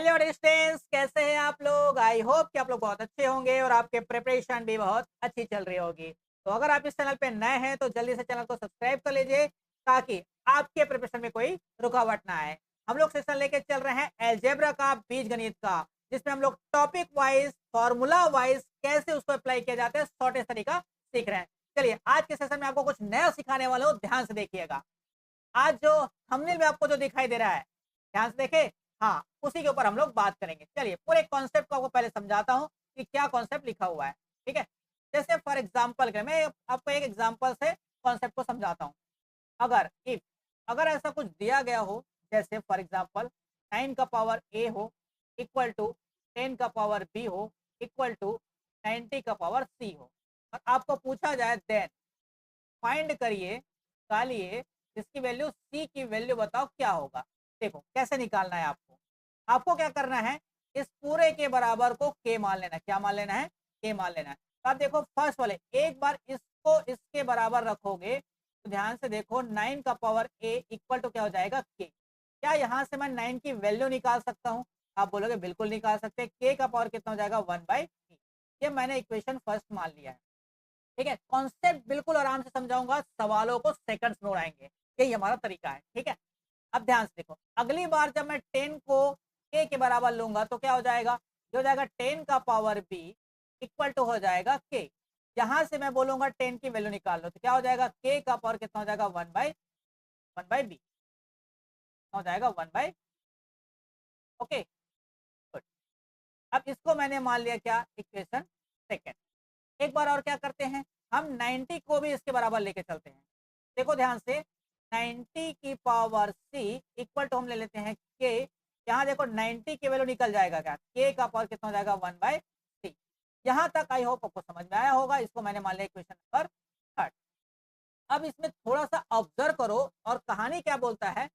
Hello distance, कैसे हैं आप लोग? आई होप कि आप लोग बहुत अच्छे होंगे और आपके प्रिपरेशन भी बहुत अच्छी चल रही होगी। तो अगर आप इस चैनल पे नए हैं तो जल्दी से चैनल को सब्सक्राइब कर लीजिए ताकि आपके प्रिपरेशन में कोई रुकावट ना आए। हम लोग सेशन लेके चल रहे हैं अलजेब्रा का, बीजगणित का, जिसमें हम लोग टॉपिक वाइज, फॉर्मूला वाइज कैसे उसको अप्लाई किया जाता है शॉर्टेस्ट तरीका सीख रहे हैं। चलिए, आज के सेशन में आपको कुछ नया सिखाने वाला हूँ, ध्यान से देखिएगा। आज जो थंबनेल में आपको जो दिखाई दे रहा है, ध्यान से देखे। हाँ, उसी के ऊपर हम लोग बात करेंगे। चलिए, पूरे कॉन्सेप्ट को आपको पहले समझाता हूँ कि क्या कॉन्सेप्ट लिखा हुआ है। ठीक है, जैसे फॉर एग्जाम्पल के मैं आपको एक एग्जाम्पल से कॉन्सेप्ट को समझाता हूँ। अगर इफ अगर ऐसा कुछ दिया गया हो, जैसे फॉर एग्जाम्पल 9 का पावर ए हो इक्वल टू 10 का पावर बी हो इक्वल टू 90 का पावर सी हो, और आपको पूछा जाए देन फाइंड करिए, निकालिए इसकी वैल्यू, सी की वैल्यू बताओ क्या होगा। देखो कैसे निकालना है आपको। आपको क्या करना है, इस पूरे के बराबर को के मान लेना है। क्या मान लेना है? के मान लेना है। तो आप देखो फर्स्ट वाले, एक बार इसको इसके बराबर रखोगे तो ध्यान से देखो 9 का पावर ए इक्वल टू क्या हो जाएगा? के। क्या यहाँ से मैं 9 की वैल्यू निकाल सकता हूँ? आप बोलोगे बिल्कुल निकाल सकते हैं। के का पावर कितना हो जाएगा? 1/3। ये मैंने इक्वेशन फर्स्ट मान लिया है। ठीक है, कॉन्सेप्ट बिल्कुल आराम से समझाऊंगा, सवालों को सेकंड्स में उड़ाएंगे। यही हमारा तरीका है। ठीक है, अब ध्यान से देखो, अगली बार जब मैं 10 को के बराबर लूंगा तो क्या हो जाएगा? ये हो जाएगा 10 का पावर बी इक्वल टू हो जाएगा के। यहां से मैं बोलूंगा 10 की वैल्यू निकाल लो तो क्या हो जाएगा? के का पावर कितना हो जाएगा? वन बाई बी हो जाएगा 1/। Okay, good. अब इसको मैंने मान लिया क्या? Equation second. एक बार और क्या करते हैं, हम 90 को भी इसके बराबर लेके चलते हैं। देखो ध्यान से, 90 की पावर सी इक्वल टू हम ले लेते हैं के। यहाँ देखो 90 की वैल्यू निकल जाएगा क्या? के का पावर कितना हो जाएगा? 1/3। यहाँ तक आई होप आपको समझ में आया होगा। इसको मैंने मान लिया इक्वेशन नंबर थर्ड। अब इसमें थोड़ा सा ऑब्जर्व करो, और कहानी क्या बोलता है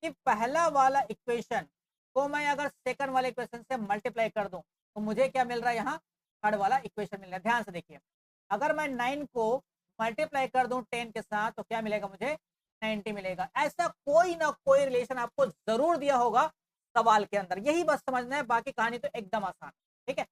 कि पहला वाला इक्वेशन को मैं अगर सेकंड वाले इक्वेशन से मल्टीप्लाई कर दूं तो मुझे क्या मिल रहा है? यहाँ थर्ड वाला इक्वेशन मिल रहा है। ध्यान से देखिए, अगर मैं 9 को मल्टीप्लाई कर दूं 10 के साथ तो क्या मिलेगा मुझे? 90 मिलेगा। ऐसा कोई ना कोई रिलेशन आपको जरूर दिया होगा सवाल के अंदर, यही बस समझना है, बाकी कहानी तो एकदम आसान। ठीक है,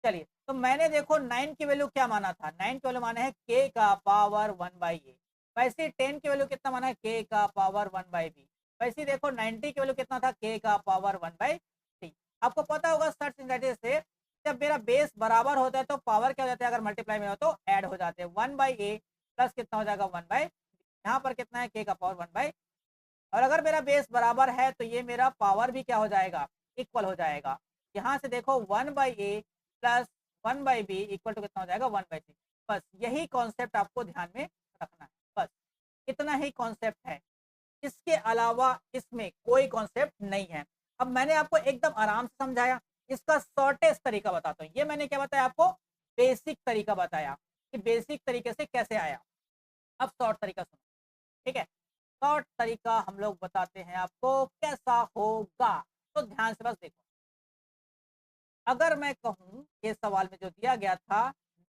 चलिए, तो मैंने देखो 9 की वैल्यू क्या माना था? 9 की वैल्यू माना है के का पावर 1/a। वैसे 10 की वैल्यू कितना माना है? के का पावर 1/b। वैसे देखो 90 की वैल्यू कितना था? के का पावर 1/3। आपको पता होगा सर्च सिंथेसिस से, जब मेरा बेस बराबर होता है तो पावर क्या हो जाता है? अगर मल्टीप्लाई में हो तो ऐड हो जाते हैं। 1/a प्लस कितना हो जाएगा? 1/। यहाँ पर कितना है? के का पावर 1/। और अगर मेरा बेस बराबर है तो ये मेरा पावर भी क्या हो जाएगा? इक्वल हो जाएगा। यहाँ से देखो 1/a plus 1/b equal to कितना हो जाएगा? 1/3। बस यही कॉन्सेप्ट आपको ध्यान में रखना है। बस इतना ही कॉन्सेप्ट है, इसके अलावा इसमें कोई कॉन्सेप्ट नहीं है। अब मैंने आपको एकदम आराम से समझाया, इसका शॉर्टेस्ट तरीका बताता हूँ। ये मैंने क्या बताया आपको? बेसिक तरीका बताया कि बेसिक तरीके से कैसे आया। अब शॉर्ट तरीका सुनो। ठीक है, शॉर्ट तरीका हम लोग बताते हैं आपको कैसा होगा। तो ध्यान से बस देखो, अगर मैं कहूँ ये सवाल में जो दिया गया था,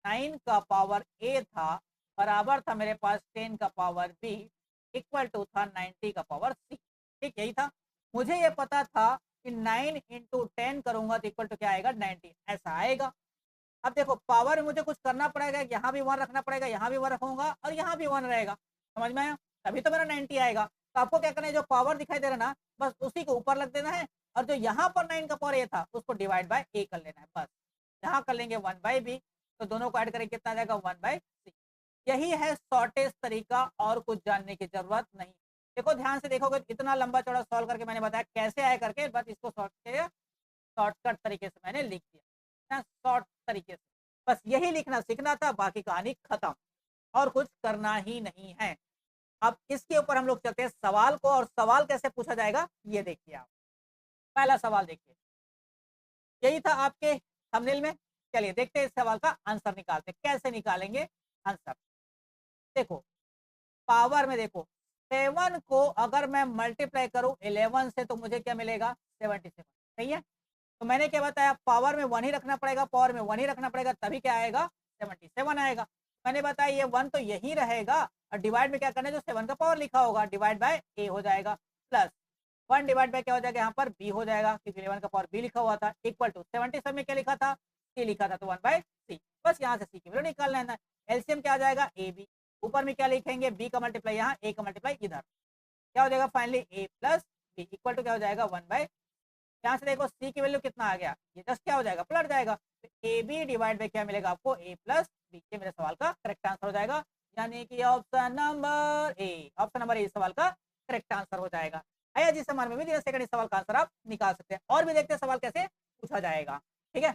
9 का पावर ए था, बराबर था मेरे पास 10 का पावर बी, इक्वल टू था 90 का पावर सी। ठीक, यही था। मुझे ये पता था कि 9 इंटू 10 करूंगा तो इक्वल टू क्या आएगा? 90। ऐसा आएगा। अब देखो पावर में मुझे कुछ करना पड़ेगा, यहाँ भी 1 रखना पड़ेगा, यहाँ भी 1 रखूंगा और यहाँ भी 1 रहेगा। समझ में आया? तभी तो मेरा 90 आएगा। तो आपको क्या करना है, जो पावर दिखाई दे रहा है ना, बस उसी को ऊपर रख देना है, और जो यहाँ पर 9 का पावर ए था उसको डिवाइड बाय ए कर लेना है। बस यहाँ कर लेंगे 1/b, तो दोनों को ऐड करेंगे कितना आ जाएगा? 1/c। यही है शॉर्टेस्ट तरीका, और कुछ जानने की जरूरत नहीं। देखो ध्यान से देखोगे, इतना लंबा चौड़ा सॉल्व करके मैंने बताया कैसे आए करके, बस इसको शॉर्टकट तरीके से मैंने लिख दिया, शॉर्ट तरीके से। बस यही लिखना सीखना था, बाकी कहानी खत्म, और कुछ करना ही नहीं है। अब इसके ऊपर हम लोग चलते हैं सवाल को, और सवाल कैसे पूछा जाएगा ये देखिए आप। पहला सवाल देखिए, यही था आपके थंबनेल में। चलिए देखते हैं इस सवाल का आंसर निकालते हैं। कैसे निकालेंगे आंसर? देखो, पावर में देखो, 7 को अगर मैं मल्टीप्लाई करूं 11 से तो मुझे क्या मिलेगा? 77। सही है, तो मैंने क्या बताया? पावर में 1 ही रखना पड़ेगा, पावर में 1 ही रखना पड़ेगा, तभी क्या आएगा? 77 आएगा। मैंने बताया ये 1 तो यही रहेगा, और डिवाइड में क्या करना है? जो 7 का पावर लिखा होगा डिवाइड बाय ए हो जाएगा, प्लस 1 डिवाइड बाय क्या हो जाएगा, यहाँ पर b हो जाएगा क्योंकि 11 का पावर b लिखा हुआ था, इक्वल टू 77 में क्या लिखा था, c लिखा था, तो 1 बाय c। बस यहाँ से c की वैल्यू निकाल लेना है। एलसीएम क्या आ जाएगा, ए बी, ऊपर में क्या लिखेंगे, b का मल्टीप्लाई यहाँ, a का मल्टीप्लाई इधर, क्या हो जाएगा finally a plus b equal to क्या हो जाएगा 1 बाय। यहाँ से देखो c की वैल्यू कितना आ गया, ये जस्ट क्या हो जाएगा, पलट जाएगा, तो ए बी डिवाइड बाय क्या मिलेगा आपको, a प्लस b। ये मेरे सवाल का करेक्ट आंसर हो जाएगा, यानी कि ऑप्शन नंबर ए सवाल का करेक्ट आंसर हो जाएगा। आया जिस सवाल में भी सेकंड सवाल का आंसर आप निकाल सकते हैं। और भी देखते हैं सवाल कैसे पूछा जाएगा, ठीक है।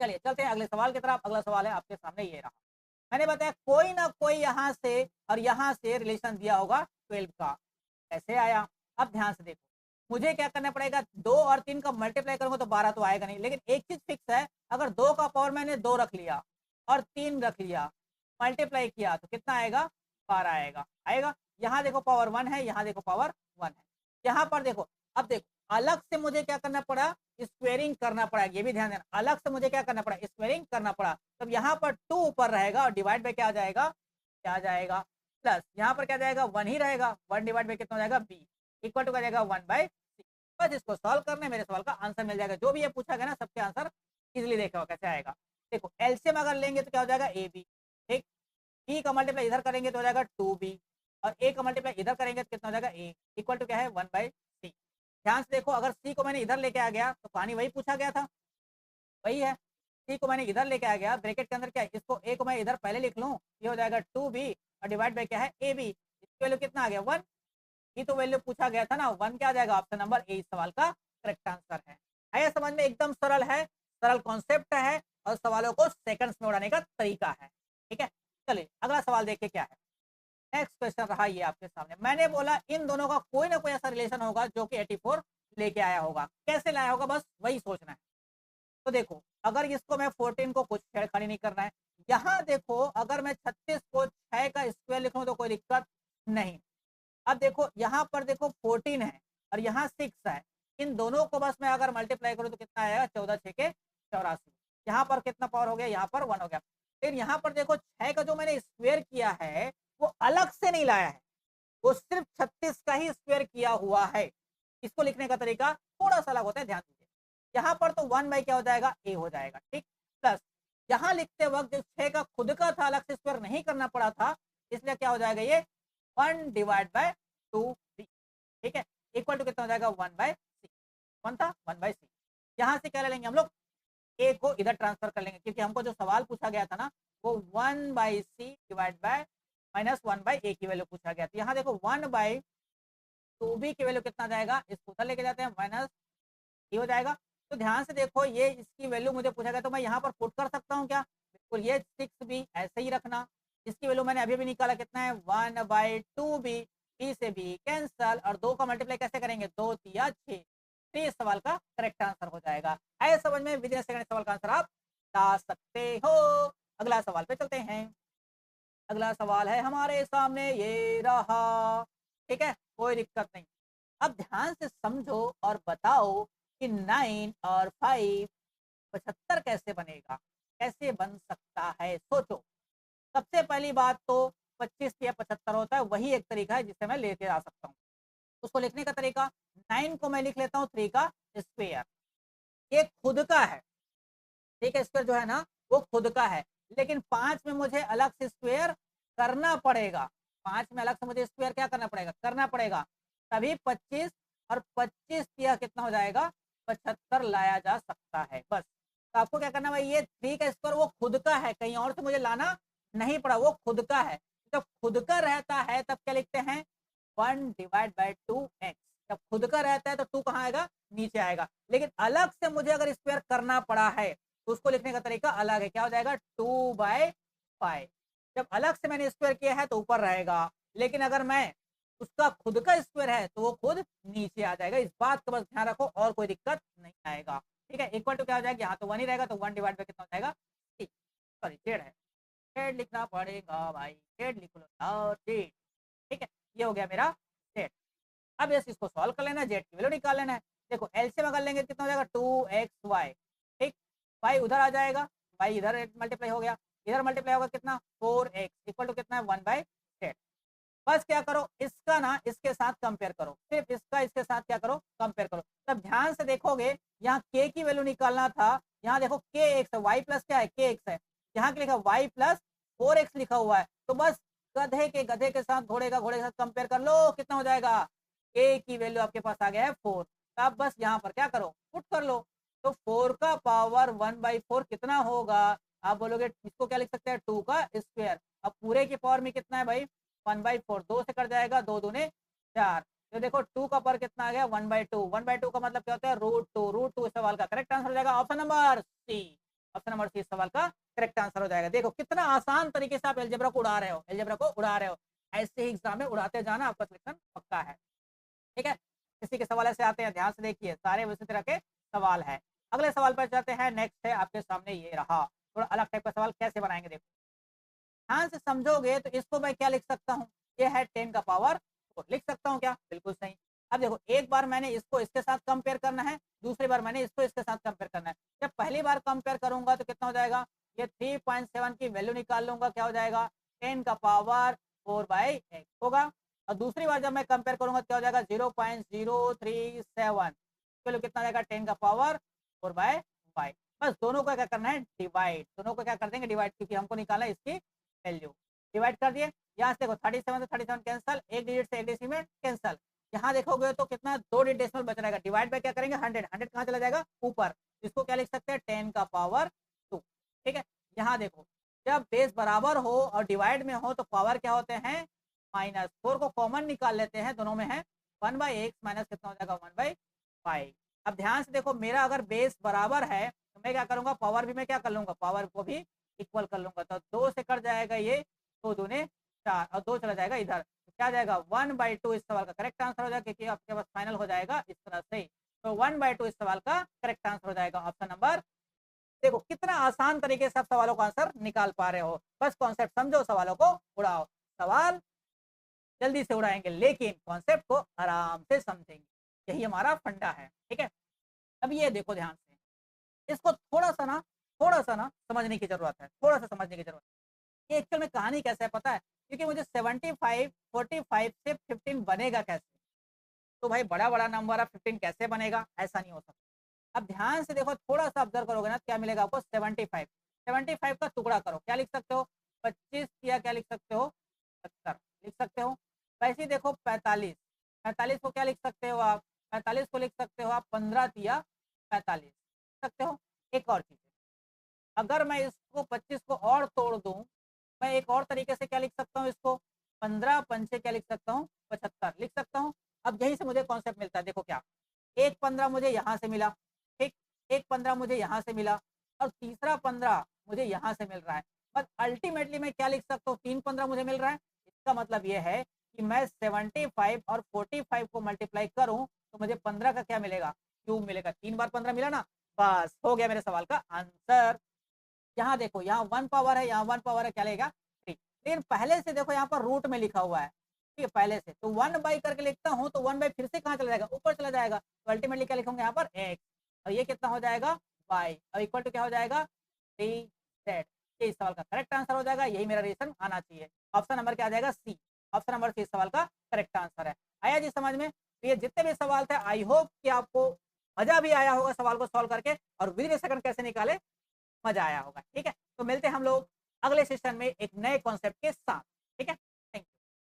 चलिए चलते हैं अगले सवाल की तरफ। अगला सवाल है आपके सामने ये रहा, मैंने बताया कोई ना कोई यहाँ से और यहाँ से रिलेशन दिया होगा 12 का, कैसे आया। अब ध्यान से देखो, मुझे क्या करना पड़ेगा, 2 और 3 का मल्टीप्लाई करूंगा तो 12 तो आएगा नहीं, लेकिन एक चीज फिक्स है, अगर 2 का पावर मैंने 2 रख लिया और 3 रख लिया, मल्टीप्लाई किया तो कितना आएगा, 12 आएगा। आएगा, यहाँ देखो पावर 1 है, यहाँ देखो पावर 1 है, यहाँ पर देखो। अब देखो अलग से मुझे क्या करना पड़ा, स्क्वेयरिंग करना पड़ा, ये भी ध्यान देना, अलग से मुझे क्या करना पड़ा, स्क्वेयरिंग करना पड़ा। तब यहाँ पर 2 ऊपर रहेगा और डिवाइड बाय क्या आ जाएगा, क्या आ जाएगा, प्लस यहाँ पर क्या जाएगा, 1 ही रहेगा, 1 डिवाइड बाय कितना हो जाएगा, b इक्वल टू क्या जाएगा 1 बाय c। बस इसको सॉल्व करने मेरे सवाल का आंसर मिल जाएगा। जो भी ये पूछा गया ना, सबके आंसर इजिली देखा कैसे आएगा। देखो एलसीएम अगर लेंगे तो क्या हो जाएगा, ए बी, ठीक, b का मल्टीप्लाई इधर करेंगे तो हो जाएगा 2b, और a का मल्टीप्लाई इधर करेंगे तो कितना हो जाएगा, a इक्वल टू क्या है 1 बाय c। ध्यान से देखो, अगर c को मैंने इधर लेके आ गया तो कहानी वही पूछा गया था, वही है। c को मैंने इधर लेके आ गया, ब्रैकेट के अंदर क्या है, इसको a को मैं इधर पहले लिख लूँ, ये हो जाएगा 2b और डिवाइड बाय क्या है, ab, इसकी वैल्यू कितना आ गया 1, ये तो वैल्यू पूछा गया था ना, 1 क्या आ जाएगा, ऑप्शन नंबर ए इस सवाल का करेक्ट आंसर है। आया समझ में, एकदम सरल है, सरल कॉन्सेप्ट है और सवालों को सेकंड्स में उड़ाने का तरीका है, ठीक है। चलिए अगला सवाल देखिए क्या है। नेक्स्ट क्वेश्चन रहा ये आपके सामने, मैंने बोला इन दोनों का कोई ना कोई ऐसा रिलेशन होगा जो कि 84 लेके आया होगा, कैसे लाया होगा, बस वही सोचना है। तो देखो अगर इसको मैं 14 को कुछ छेड़खानी नहीं करना है, यहाँ देखो अगर मैं 36 को 6 का स्क्वायर लिखूं तो कोई दिक्कत नहीं। अब देखो यहाँ पर देखो 14 है और यहाँ 6 है, इन दोनों को बस मैं अगर मल्टीप्लाई करूँ तो कितना आएगा, 14 6 के 84। यहाँ पर कितना पावर हो गया, यहाँ पर 1 हो गया। फिर यहाँ पर देखो 6 का जो मैंने स्क्वायर किया है वो अलग से नहीं लाया है, वो सिर्फ 36 का ही स्क्वायर किया हुआ है। इसको लिखने का तरीका थोड़ा सा अलग होता है, ध्यान दीजिए। यहाँ पर तो 1 बाई क्या हो जाएगा, ए हो जाएगा, ठीक, प्लस यहाँ लिखते वक्त जो 6 का खुद का था, अलग से स्क्वायर नहीं करना पड़ा था, इसलिए क्या हो जाएगा, ये 1 डिवाइड बाय 2b, ठीक है, इक्वल टू कितना हो जाएगा 1 बाय सी। 1 था 1 बाय सी। यहाँ से क्या ले लेंगे हम लोग, ए को इधर ट्रांसफर कर लेंगे, क्योंकि हमको जो सवाल पूछा गया था ना वो 1 by C divide by minus 1 by A की वैल्यू पूछा गया था। यहाँ देखो 1 बाई 2b की वैल्यू कितना जाएगा, इसको उधर लेके जाते हैं, माइनस ए हो जाएगा। तो ध्यान से देखो, ये इसकी वैल्यू मुझे पूछा गया तो मैं यहाँ पर पुट कर सकता हूँ क्या, बिल्कुल, ये 6b ऐसे ही रखना। इसकी वैल्यू मैंने अभी भी निकाला, कितना है 1 बाई 2b, बी से बी कैंसल और 2 का मल्टीप्लाई कैसे करेंगे, 2 3 6। तो ये सवाल का करेक्ट आंसर हो जाएगा। आए समझ में, विद इन सेकंड सवाल का आंसर आप ला सकते हो। अगला सवाल पे चलते हैं। अगला सवाल है हमारे सामने ये रहा, ठीक है, कोई दिक्कत नहीं। अब ध्यान से समझो और बताओ कि 9 और 5 75 कैसे बनेगा, कैसे बन सकता है, सोचो। सबसे पहली बात तो 25 या 75 होता है, वही एक तरीका है जिससे मैं लेके आ सकता हूँ। उसको लिखने का तरीका, 9 को मैं लिख लेता हूँ 3 का स्क्वायर, ये खुद का है, ठीक है, स्क्वायर जो है ना वो खुद का है, लेकिन 5 में मुझे अलग से स्क्वायर करना पड़ेगा। 5 में अलग से मुझे स्क्वायर क्या करना पड़ेगा, करना पड़ेगा, तभी 25 और 25 यह कितना हो जाएगा, 75 लाया जा सकता है। बस तो आपको क्या करना है, ये 3 का स्क्वायर वो खुद का है, कहीं और से मुझे लाना नहीं पड़ा, वो खुद का है। जब खुद का रहता है तब क्या लिखते हैं, 1 डिवाइड बाई 2x। जब खुद का रहता है तो 2 कहाँ आएगा, नीचे आएगा, लेकिन अलग से मुझे अगर स्क्वायर करना पड़ा है तो उसको लिखने का तरीका अलग है, क्या हो जाएगा 2 बाय 5। जब अलग से मैंने स्क्वायर किया है तो ऊपर रहेगा, लेकिन अगर मैं उसका खुद का स्क्वायर है तो वो खुद नीचे आ जाएगा। इस बात का बस ध्यान रखो और कोई दिक्कत नहीं आएगा, ठीक है। इक्वल टू क्या हो जाएगा, यहाँ तो 1 ही रहेगा, तो 1 डिवाइड बाय कितना हो जाएगा, सॉरी जेड है, जेड लिखना पड़ेगा भाई, जेड लिख लो यार, जेड, ठीक है, ये हो गया मेरा जेड। अब यस इसको सॉल्व कर लेना, जेड की वैल्यू निकाल लेना है। देखो एलसीएम अगर लेंगे कितना हो जाएगा, 2xy, ठीक, y उधर आ जाएगा, y इधर मल्टीप्लाई हो गया, इधर मल्टीप्लाई होगा कितना 4x इक्वल टू कितना है 1 बाई जेड। बस क्या करो, इसका ना इसके साथ कंपेयर करो, सिर्फ इसका इसके साथ क्या करो, कंपेयर करो। तब ध्यान से देखोगे यहाँ के की वैल्यू निकालना था, यहाँ देखो के एक्स है, वाई प्लस क्या है, के एक्स है, यहाँ के लिखा वाई प्लस 4x लिखा हुआ है। तो बस गधे के साथ घोड़े के साथ कंपेयर कर लो, कितना हो जाएगा, के की वैल्यू आपके पास आ गया है 4। तो आप बस यहाँ पर क्या करो, पुट कर लो। तो 4 का पावर 1/4 कितना होगा, आप बोलोगे इसको क्या लिख सकते हैं, 2 का स्क्वायर। अब पूरे की पावर में कितना है भाई, 1/4, 2 से कट जाएगा, 2 दूने 4। तो देखो 2 का पावर कितना आ गया, 1/2। 1/2 का मतलब क्या होता है, √2। √2 इस सवाल का करेक्ट आंसर हो जाएगा option number C. Option number C इस सवाल का करेक्ट आंसर हो जाएगा। देखो कितना आसान तरीके से आप अलजेब्रा को उड़ा रहे हो, अलजेब्रा को उड़ा रहे हो। ऐसे ही एग्जाम में उड़ाते जाना, आपका सिलेक्शन पक्का है। ठीक है, किसी के सवाल ऐसे आते हैं, ध्यान से देखिए, सारे उसी तरह के सवाल है। अगले सवाल पर चलते हैं। नेक्स्ट है आपके सामने, ये रहा थोड़ा अलग टाइप का सवाल, कैसे बनाएंगे देखो, ध्यान से समझोगे तो इसको मैं क्या लिख सकता हूँ, ये है 10 का पावर 4, लिख सकता हूँ क्या, बिल्कुल सही। अब देखो एक बार मैंने इसको इसके साथ कंपेयर करना है, दूसरी बार मैंने इसको इसके साथ कंपेयर करना है। जब पहली बार कंपेयर करूंगा तो कितना हो जाएगा, ये 3.7 की वैल्यू निकाल लूंगा, क्या हो जाएगा, 10 का पावर 4/x होगा। और दूसरी बार जब मैं कंपेयर करूंगा क्या हो जाएगा, 0.037, चलो कितना जाएगा, 10 का पावर 4/5। बस दोनों को क्या करना है, डिवाइड, दोनों को क्या कर देंगे, डिवाइड, क्योंकि हमको निकालना है इसकी वैल्यू। डिवाइड कर दिए, यहाँ से देखो 37 से 37 कैंसल, एक डिजिट से एक डिजिट कैंसल। यहाँ देखोगे तो कितना, 2 डिजिट डेसिमल बच रहेगा, डिवाइड बाय क्या करेंगे, 100। 100 कहाँ चला जाएगा, ऊपर। इसको क्या लिख सकते हैं, 10 का पावर 2। ठीक है, यहाँ देखो जब बेस बराबर हो और डिवाइड में हो तो पावर क्या होते हैं, -4 को कॉमन निकाल लेते हैं, दोनों में है 1/x माइनस कितना हो जाएगा, 1/5। अब ध्यान से देखो, मेरा अगर बेस बराबर है तो मैं क्या करूंगा, पावर भी मैं क्या कर लूंगा, पावर को भी इक्वल कर लूंगा। तो 2 से कट जाएगा ये, 2 दूने 4 और 2 चला जाएगा इधर, तो क्या जाएगा, 1/2 इस सवाल का करेक्ट आंसर हो जाएगा, क्योंकि आपके पास फाइनल हो जाएगा इस तरह से। तो 1/2 इस सवाल का करेक्ट आंसर हो जाएगा ऑप्शन नंबर। देखो कितना आसान तरीके से आप सवालों का आंसर निकाल पा रहे हो, बस कॉन्सेप्ट समझो, सवालों को उड़ाओ। सवाल जल्दी से उड़ाएंगे लेकिन कॉन्सेप्ट को आराम से समझेंगे, यही हमारा फंडा है। ठीक है, अब ये देखो ध्यान से, इसको थोड़ा सा ना समझने की जरूरत है, थोड़ा सा समझने की जरूरत है। ये एक्चुअल में कहानी कैसे है पता है, क्योंकि मुझे 75 45 से 15 बनेगा कैसे, तो भाई बड़ा बड़ा नंबर है, 15 कैसे बनेगा, ऐसा नहीं हो सकता। अब ध्यान से देखो, थोड़ा सा ऑब्जर्व करोगे ना, क्या मिलेगा आपको, 75। 75 का टुकड़ा करो, क्या लिख सकते हो, 25, या क्या लिख सकते हो, 70 लिख सकते हो। वैसे ही देखो 45, 45 को क्या लिख सकते हो आप, 45 को लिख सकते हो आप 15 या 45 लिख सकते हो। एक और चीज, अगर मैं इसको 25 को और तोड़ दूं, मैं एक और तरीके से क्या लिख सकता हूँ इसको, 15 पंचे क्या लिख सकता हूँ, 75 लिख सकता हूँ। अब यहीं से मुझे कॉन्सेप्ट मिलता है, देखो क्या, एक 15 मुझे यहाँ से मिला, ठीक, एक 15 मुझे यहाँ से मिला, और तीसरा 15 मुझे यहाँ से मिल रहा है। बट अल्टीमेटली मैं क्या लिख सकता हूँ, 3 15 मुझे मिल रहा है। इसका मतलब ये है कि मैं 75 और 45 को मल्टीप्लाई करूँ तो मुझे 15 का क्या मिलेगा, क्यूब मिलेगा। 3 बार 15 मिला ना, बस हो गया मेरे सवाल का आंसर। यहाँ देखो, यहाँ 1 पावर है, यहाँ 1 पावर है, क्या लेगा 3। लेकिन पहले से देखो यहाँ पर रूट में लिखा हुआ है, ठीक है, पहले से तो 1/, करके लिखता हूँ तो 1/, फिर से कहाँ चला जाएगा, ऊपर चला जाएगा। तो अल्टीमेटली क्या लिखूंगा यहाँ पर x, और ये कितना हो जाएगा y, और इक्वल टू क्या हो जाएगा 3z। ये इस सवाल का करेक्ट आंसर हो जाएगा, यही मेरा रीजन आना चाहिए। ऑप्शन नंबर क्या आ जाएगा, सी। ऑप्शन नंबर सी इस सवाल का करेक्ट आंसर है। आया जी समझ में। तो ये जितने भी सवाल थे, आई होप कि आपको मजा भी आया होगा सवाल को सॉल्व करके, और विद इन सेकंड कैसे निकाले, मजा आया होगा। ठीक है, तो मिलते हैं हम लोग अगले सेशन में एक नए कॉन्सेप्ट के साथ। ठीक है।